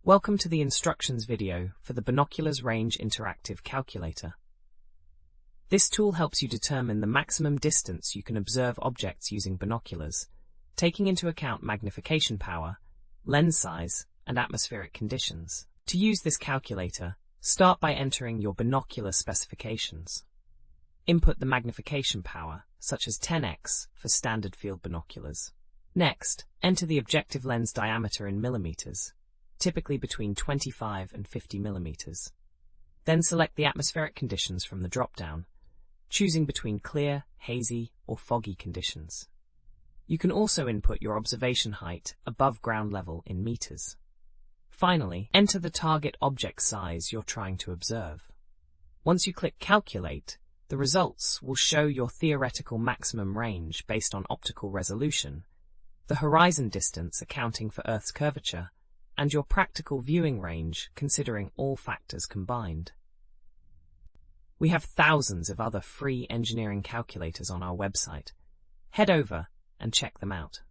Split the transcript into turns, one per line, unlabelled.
Welcome to the instructions video for the Binoculars Range Interactive Calculator. This tool helps you determine the maximum distance you can observe objects using binoculars, taking into account magnification power, lens size, and atmospheric conditions. To use this calculator, start by entering your binocular specifications. Input the magnification power, such as 10x for standard field binoculars. Next, enter the objective lens diameter in millimeters, typically between 25 and 50 millimeters. Then select the atmospheric conditions from the drop-down, choosing between clear, hazy, or foggy conditions. You can also input your observation height above ground level in meters. Finally, enter the target object size you're trying to observe. Once you click Calculate, the results will show your theoretical maximum range based on optical resolution, the horizon distance accounting for Earth's curvature, and your practical viewing range considering all factors combined. We have thousands of other free engineering calculators on our website. Head over and check them out.